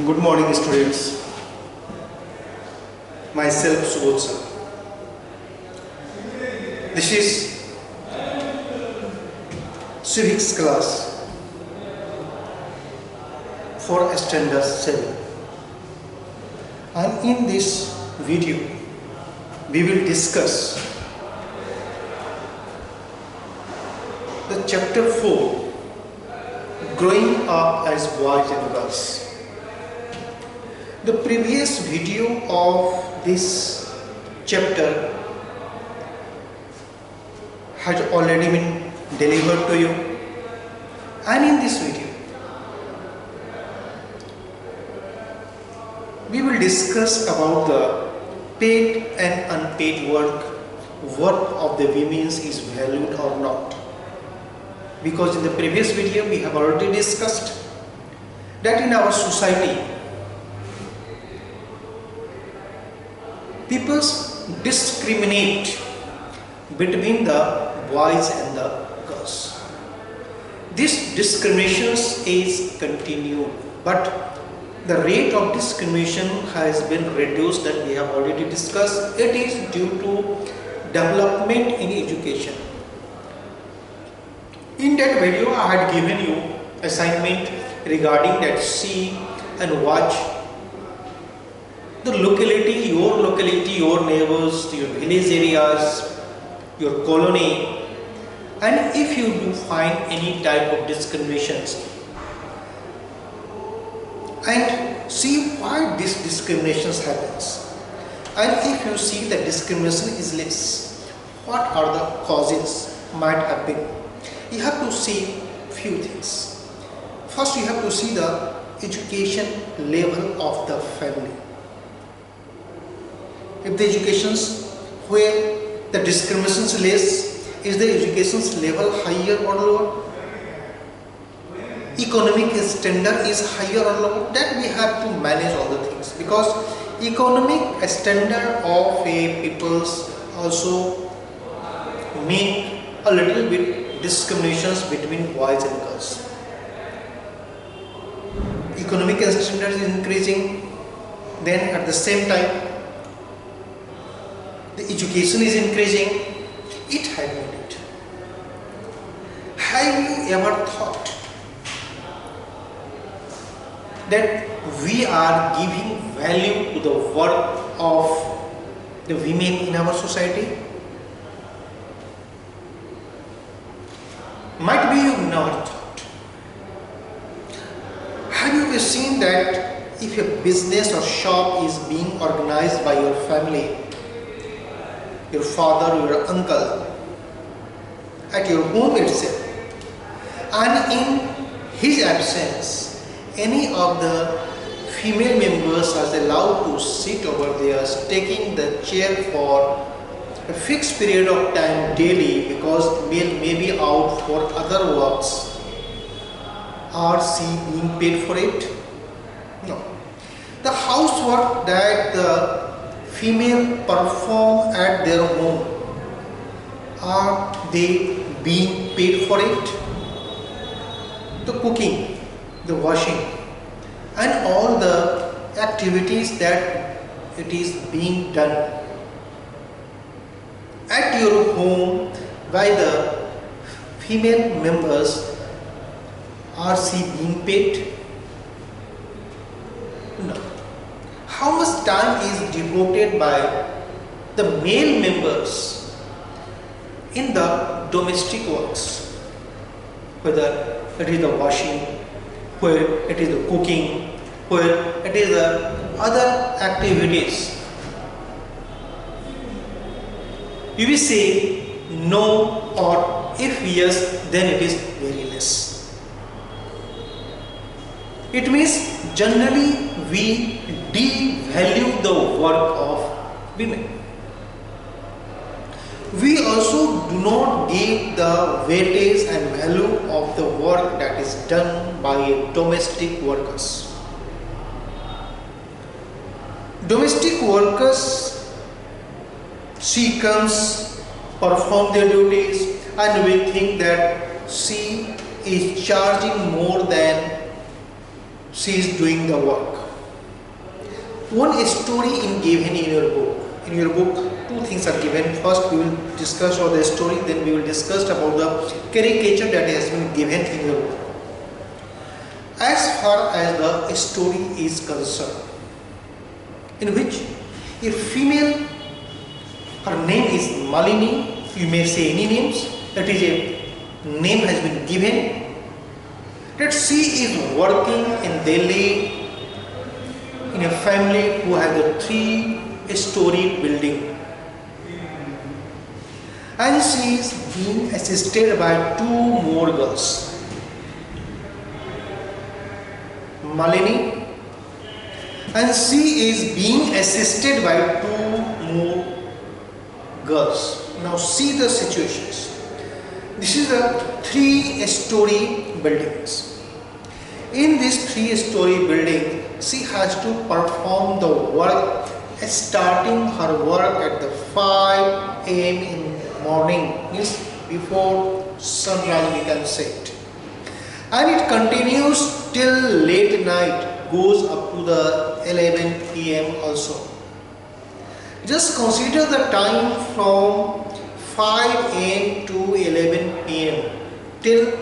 Good morning, students. Myself, Subodh sir. This is civics class for standard 7. And in this video, we will discuss the chapter 4, growing up as boys and girls. The previous video of this chapter has already been delivered to you, and in this video we will discuss about the paid and unpaid work of the women is valued or not. Because in the previous video we have already discussed that in our society people discriminate between the boys and the girls. This discrimination is continued, but the rate of discrimination has been reduced, that we have already discussed. It is due to development in education. In that video I had given you assignment regarding that see and watch the locality, your neighbors, your village areas, your colony, and if you do find any type of discriminations, and see why this discriminations happens, and if you see that discrimination is less, what are the causes might have been. You have to see few things. First, you have to see the education level of the family. If the educations where the discrimination is less, is the education's level higher or lower? Economic standard is higher or lower? That we have to manage all the things, because economic standard of a peoples also make a little bit discriminations between boys and girls. Economic standard is increasing, then at the same time the education is increasing. It had made it. Have you ever thought that we are giving value to the work of the women in our society? Might be you never thought. Have you ever seen that if a business or shop is being organized by your family, your father or your uncle, at your home itself, and in his absence any of the female members are allowed to sit over there taking the chair for a fixed period of time daily, because male may be out for other works, are she being paid for it? No. The housework that the female perform at their home, are they being paid for it? The cooking, the washing, and all the activities that it is being done at your home by the female members, are she being paid? No. How much time is devoted by the male members in the domestic works, whether it is the washing, whether it is the cooking, whether it is the other activities? You will say no, or if yes, then it is very less. It means generally we devalue the work of women. We also do not give the weightage and value of the work that is done by domestic workers. Domestic workers, she comes, perform their duties, and we think that she is charging more than she is doing the work. one story in given in your book. In your book, two things are given. First, we will discuss about the story, then we will discuss about the caricature that has been given in your book. As far as the story is concerned, in which a female, her name is Malini, you may say any names, that is a name has been given, that she is working in Delhi in a family who has a 3-story building, and she is being assisted by 2 more girls. Malini, and she is being assisted by 2 more girls. Now see the situations. This is a 3-story buildings. In this 3-story building, she has to perform the work, starting her work at the 5 a.m. in the morning, means before sunrise we can say it, and it continues till late night, goes up to the 11 p.m. also. Just consider the time from 5 a.m. to 11 p.m. till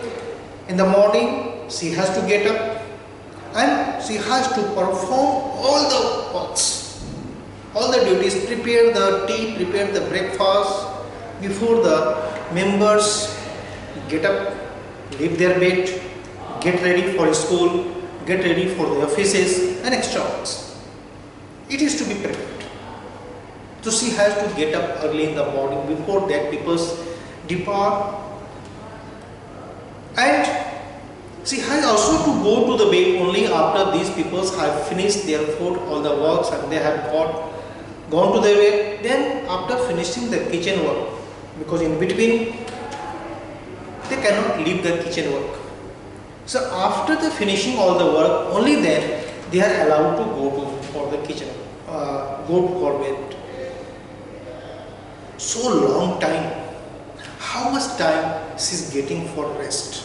in the morning she has to get up and she has to perform all the works, all the duties, prepare the tea, prepare the breakfast before the members get up, leave their bed, get ready for school, get ready for the offices and extra works. It is to be prepared. So she has to get up early in the morning, before that people depart, and she has also to go to the bed only after these people have finished their food, all the works, and they have gone to their bed. Then after finishing the kitchen work, because in between they cannot leave the kitchen work. So after the finishing all the work, only then they are allowed to go for the kitchen, go for bed. So long time. How much time she is getting for rest?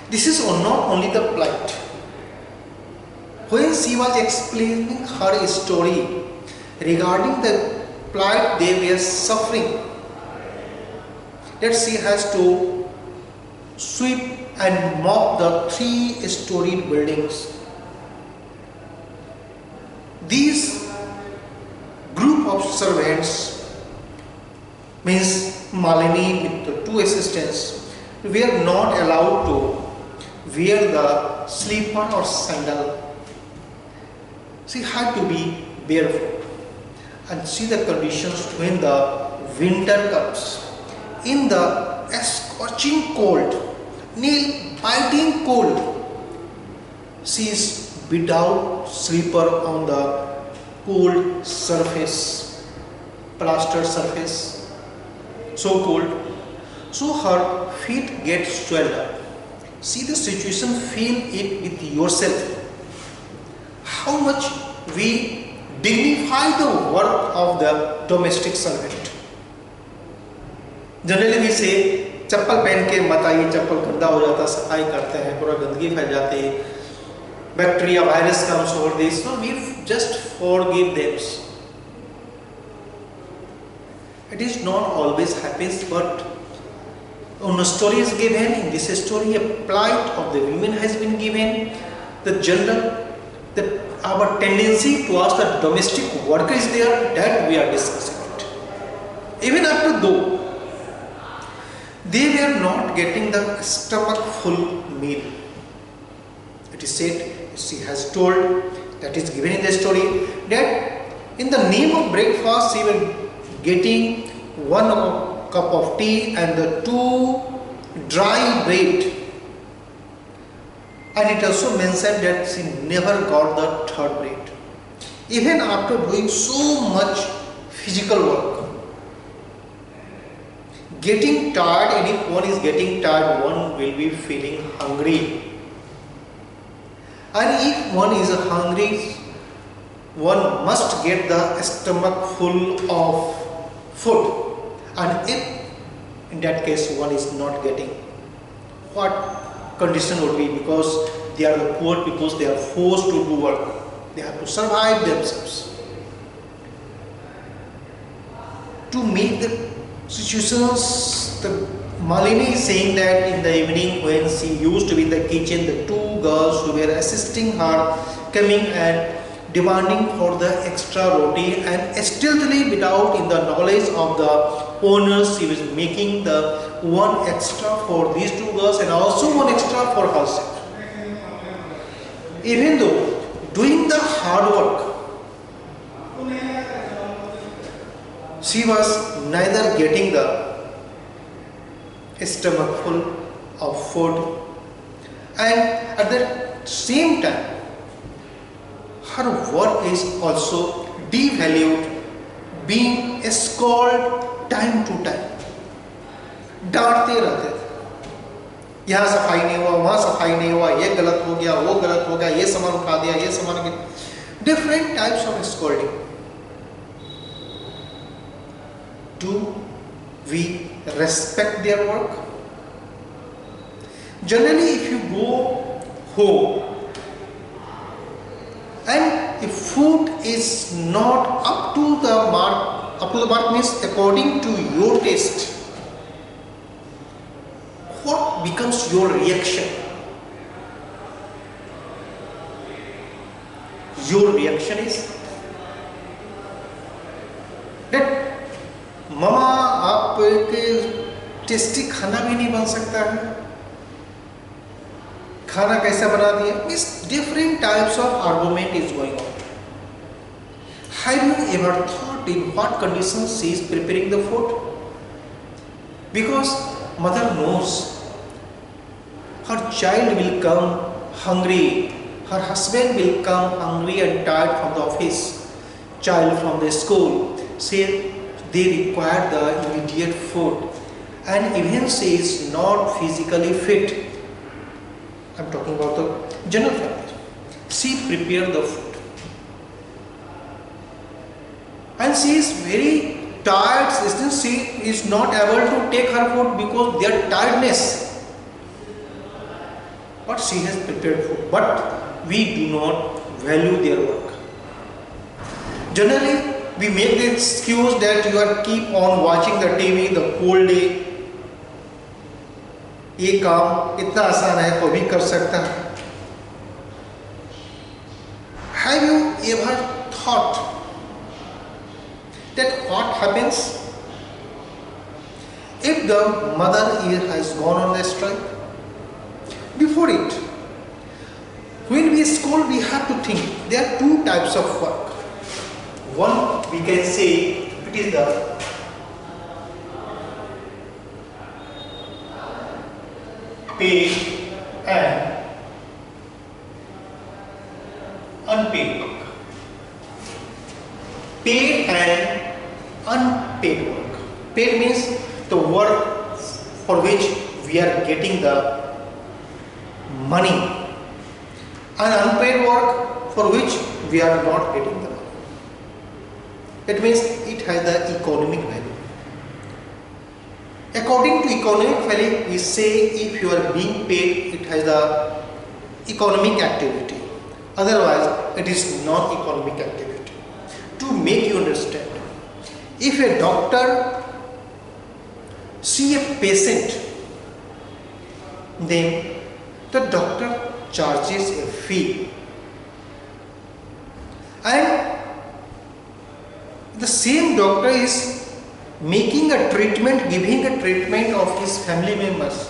This is not only the plight. When she was explaining her story regarding the plight they were suffering, that she has to sweep and mop the 3-story buildings. These group of servants, means Malini with the 2 assistants, were not allowed to wear the slipper or sandal. She had to be barefoot. And see the conditions when the winter comes. In the scorching cold, nail-biting cold, she is without slipper on the cold surface, plaster surface, so cold. So her feet get swelled up. See the situation, feel it with yourself. How much we dignify the work of the domestic servant. Generally we say, चप्पल पहन के मत आइए, चप्पल गंदा हो जाता, सफाई करते हैं, पूरा गंदगी फैल जाती है, bacteria virus comes over this. So we just forgive them. It is not always happens, but when a story is given, in this story a plight of the women has been given. The general, our tendency to ask the domestic worker is there, that we are discussing it. Even after though they were not getting the stomach full meal, it is said, she has told, that is given in the story, that in the name of breakfast she was getting 1 cup of tea and the 2 dry bread. And it also mentioned that she never got the 3rd bread. Even after doing so much physical work, getting tired, and if one is getting tired, one will be feeling hungry. And if one is hungry, one must get the stomach full of food. And if in that case one is not getting, what condition would be? Because they are the poor people, they are forced to do work. They have to survive themselves. To make the situations, the Malini is saying that in the evening when she used to be in the kitchen, the two girls who were assisting her coming and demanding for the extra roti, and stealthily without in the knowledge of the owners, she was making the one extra for these two girls and also one extra for herself. Even though doing the hard work, she was neither getting the stomach full of food, and at the same time her work is also devalued, being scolded time to time. डांटते रहते थे, यहाँ सफाई नहीं हुआ, वहाँ सफाई नहीं हुआ, ये गलत हो गया, वो गलत हो गया, ये सामान उठा दिया, ये सामान, different types of scolding. Do we respect their work? Generally, if you go home and if food is not up to the mark means according to your taste, what becomes your reaction? Your reaction is that मामा आप के tasty खाना भी नहीं बन सकता है, खाना कैसा बना दिया? Means different types of argument is going on. Have you ever thought in what conditions she is preparing the food? Because mother knows her child will come hungry, her husband will come hungry and tired from the office, child from the school, say they require the immediate food, and even she is not physically fit. I am talking about the general family. She prepared the food and she is very tired. She is not able to take her food because their tiredness. But she has prepared food. But we do not value their work. Generally, we make the excuse that you are keep on watching the TV the whole day. ये काम इतना आसान है, कोई भी कर सकता है. Have you ever thought that what happens if the mother has gone on the strike? Before it, when we school, we have to think there are two types of work. One, we can say it is the paid and unpaid work. Paid and unpaid work. Paid means the work for which we are getting the money, and unpaid work for which we are not getting the money. It means it has the economic value. According to economic value, we say if you are being paid, it has the economic activity. Otherwise, it is non-economic activity. To make you understand, if a doctor see a patient, then the doctor charges a fee, and the same doctor is making a treatment, giving a treatment of his family members.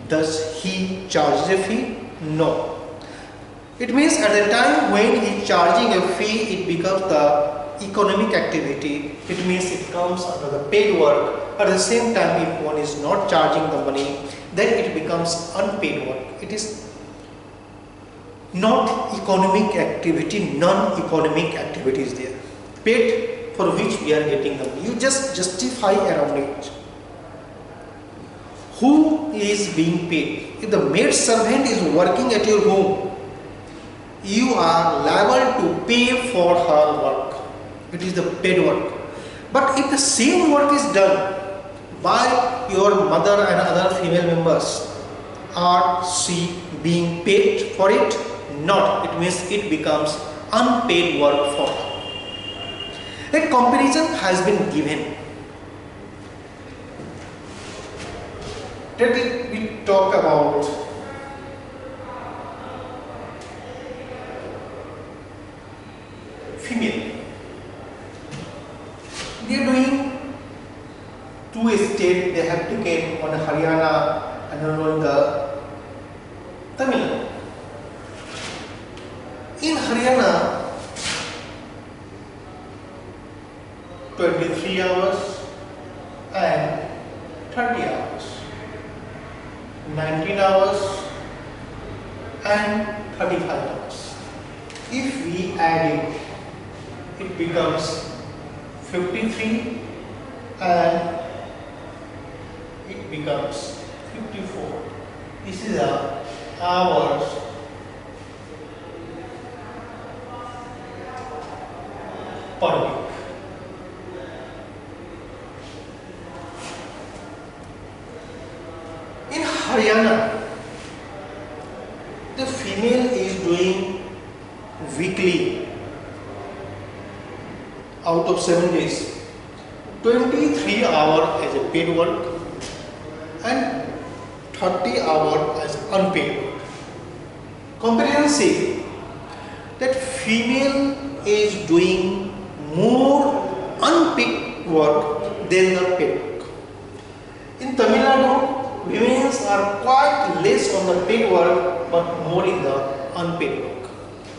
Does he charge a fee? No. It means at the time when he is charging a fee, it becomes the economic activity. It means it comes under the paid work. At the same time, if one is not charging the money, then it becomes unpaid work. It is not economic activity, non-economic activity is there. Paid for which we are getting the money. You just justify around it. Who is being paid? If the maid servant is working at your home, you are liable to pay for her work. It is the paid work. But if the same work is done by your mother and other female members, are she being paid for it? not, it means it becomes unpaid work for her. A comparison has been given. Let we talk about female. They are doing two states they have taken, one Haryana and one the Tamil Nadu. In Haryana, 23 hours and 30 hours, 19 hours and 35 hours. If we add it, it becomes 53 and it becomes 54. This is the hours per week. In Haryana, the female is doing weekly out of 7 days 23 hours as a paid work and 30 hours as unpaid work. Comparison say that female is doing more unpaid work than the paid work. In Tamil Nadu, women are quite less on the paid work but more in the unpaid work.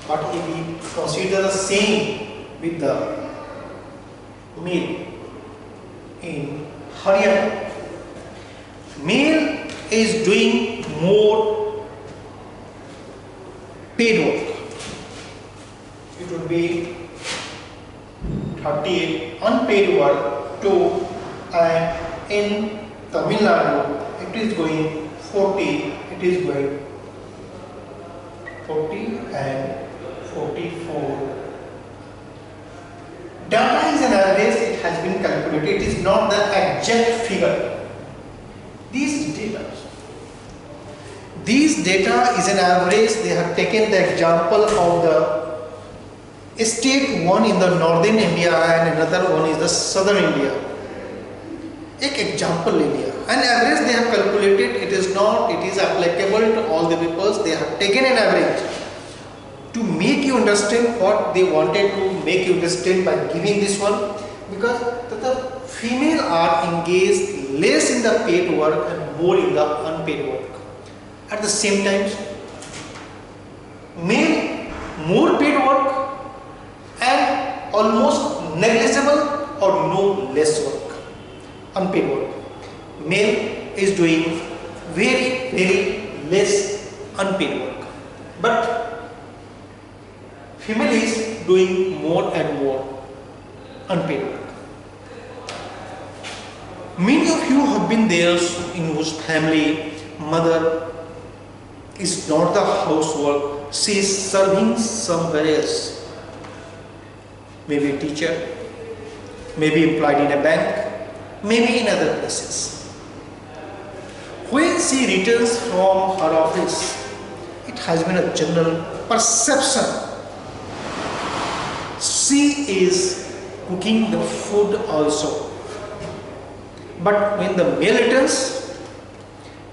But if we consider the same with the male in Haryana, male is doing more paid work. It would be 38 unpaid work too, and in Tamil Nadu it is going 40, it is going 40 and 44. Data is an average, it has been calculated, it is not the exact figure. These data is an average. They have taken the example of the state one in the northern India and another one is the southern India. एक example ले लिया. An average they have calculated, it is not, it is applicable to all the peoples. They have taken an average to make you understand what they wanted to make you understand by giving this one, because the female are engaged less in the paid work and more in the unpaid work. At the same time, male more paid work and almost negligible or no less work, unpaid work. Male is doing very less unpaid work, but female is doing more and more unpaid work. Many of you have been there in whose family mother is not the housework, she is serving somewhere else. Maybe a teacher, maybe employed in a bank, maybe in other places. When she returns from her office, it has been a general perception she is cooking the food also. But when the male returns,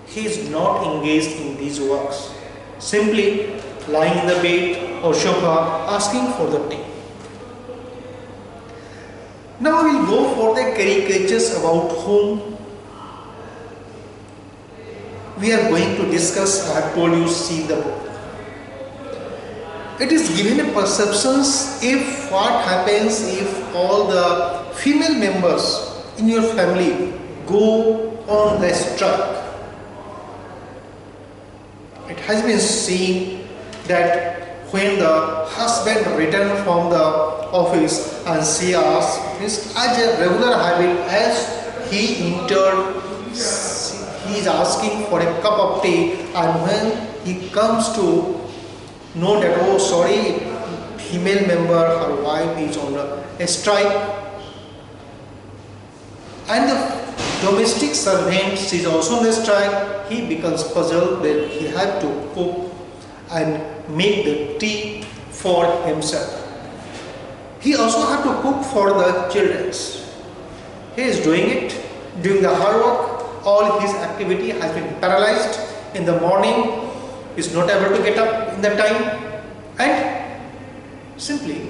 he is not engaged in these works, simply lying in the bed or sofa asking for the tea. Now we will go for the caricatures about whom we are going to discuss. I have told you, see the book. It is given a perceptions if what happens if all the female members in your family go on the strike. It has been seen that when the husband returns from the office and she asks, as a regular habit, as he entered, he is asking for a cup of tea, and when he comes to know that, oh sorry, female member, her wife is on a strike, and the domestic servant is also on the strike, he becomes puzzled that he had to cook and make the tea for himself. He also had to cook for the children. He is doing it, doing the hard work. All his activity has been paralyzed. In the morning, he is not able to get up in the time, and simply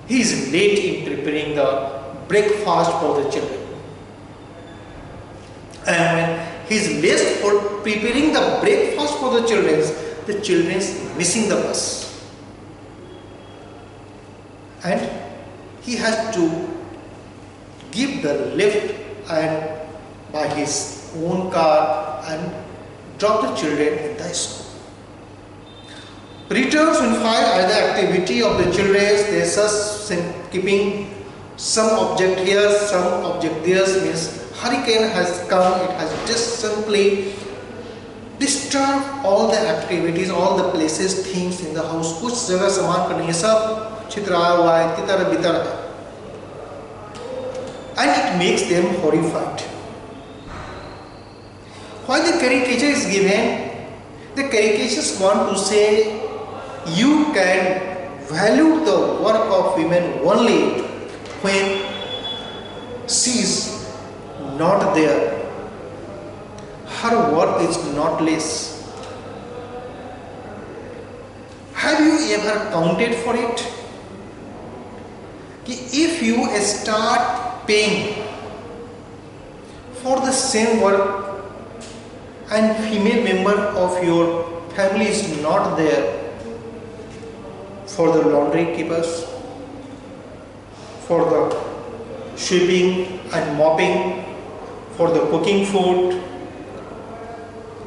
he is late in preparing the breakfast for the children. And when he is late for preparing the breakfast for the children is missing the bus. And he has to give the lift and by his own car and drop the children in the school. Returns and find either activity of the children, they are just keeping some object here, some object there, means hurricane has come, it has just simply disturbed all the activities, all the places, things in the house. कुछ जगह सामान पर नहीं, सब छितराया हुआ है, तितर बितर है, and it makes them horrified. Why the caricature is given? The caricatures want to say you can value the work of women only when she is not there. Her work is not less. Have you ever counted for it? If you start paying for the same work and female member of your family is not there, for the laundry keepers, for the sweeping and mopping, for the cooking food,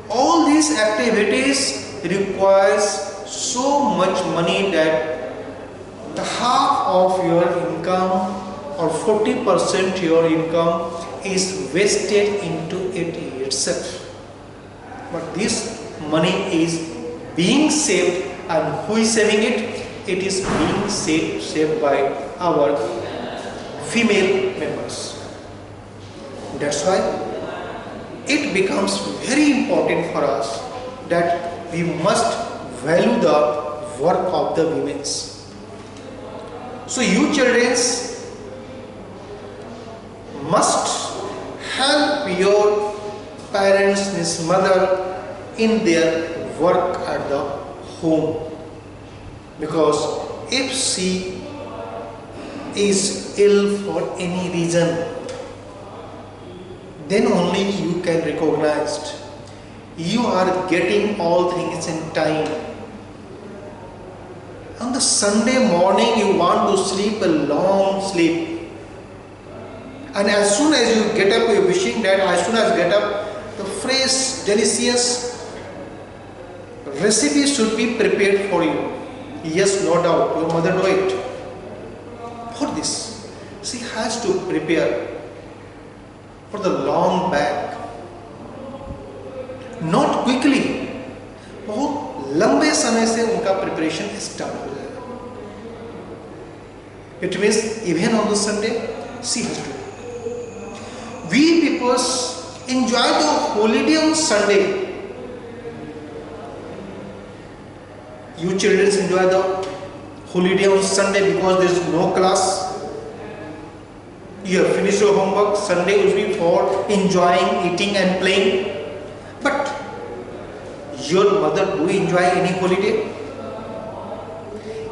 all these activities requires so much money that the half of your income or 40% your income is wasted into it itself. But this money is being saved, and who is saving it? It is being saved by our female members. That's why it becomes very important for us that we must value the work of the women. So you children must help your parents, his mother, in their work at the home. Because if she is ill for any reason, then only you can recognize you are getting all things in time. On the Sunday morning you want to sleep a long sleep, and as soon as you get up you are wishing that as soon as you get up the fresh delicious recipe should be prepared for you. Yes, no doubt, your mother do it. For this, she has to prepare for the long back. Not quickly, बहुत लंबे समय से उनका preparation start हो जाएगा. It means even on the Sunday, she has to. We people enjoy the holiday on Sunday. You children enjoy the holiday on Sunday because there is no class. You have finished your homework. Sunday will be for enjoying, eating and playing. But your mother do enjoy any holiday?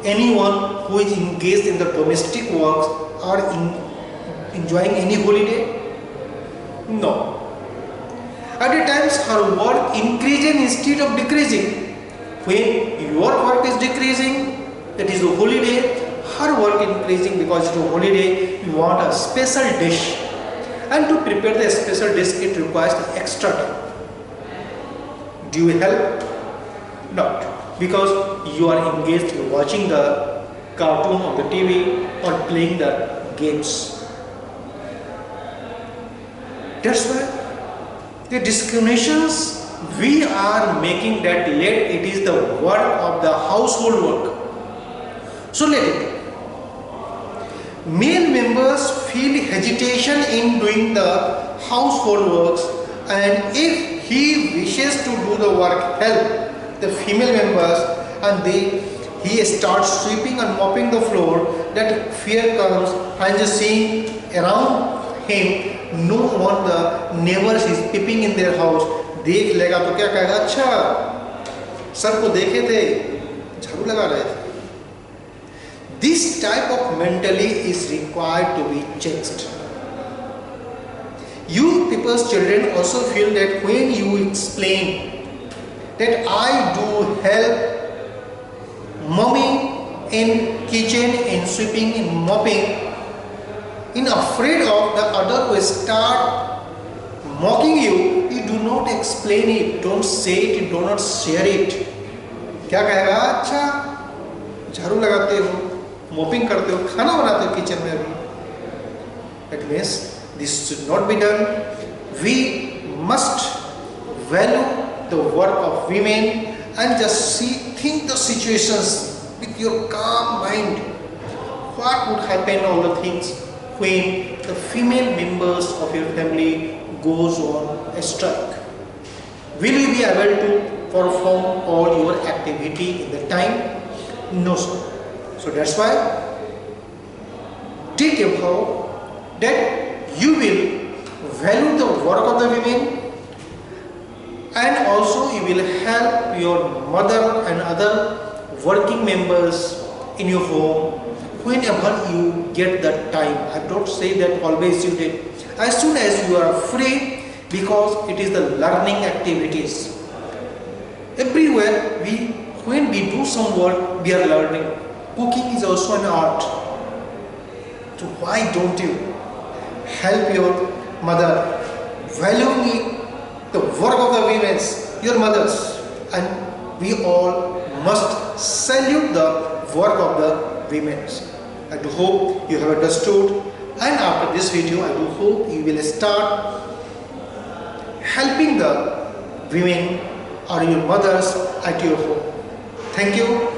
Anyone who is engaged in the domestic works are enjoying any holiday? No. At times her work increases instead of decreasing. When your work is decreasing, that is a holiday, her work increasing because it is a holiday, you want a special dish. And to prepare the special dish, it requires extra time. Do you help? Not. Because you are engaged in watching the cartoon on the TV or playing the games. That's why the discriminations we are making that let it is the work of the household work. So let it be. Male members feel hesitation in doing the household works, and if he wishes to do the work help the female members, and he starts sweeping and mopping the floor, that fear comes and just seeing around him, no one the neighbors is peeping in their house, देख लेगा तो क्या कहेगा, अच्छा sir को देखे थे झाड़ू लगा रहे थे. This type of mentally is required to be changed. You people's children also feel that when you explain that I do help mommy in kitchen, in sweeping, in mopping, in afraid of the other will start mocking you, you do not explain it, don't say it, do not share it. क्या कहेगा, अच्छा झाड़ू लगाते हो, mopping करते हो, खाना बनाते हो किचन में अभी. That means this should not be done. We must value the work of women and just think the situations with your calm mind. What would happen, all the things when the female members of your family goes on a strike? Will you be able to perform all your activity in the time? No, sir. So that's why take a vow that you will value the work of the women, and also you will help your mother and other working members in your home whenever you get that time. I don't say that always you did. As soon as you are free, because it is the learning activities. Everywhere when we do some work, we are learning. Cooking is also an art. So why don't you help your mother, value the work of the women, your mothers, and we all must salute the work of the women. I do hope you have understood, and after this video I do hope you will start helping the women or your mothers at your home. Thank you.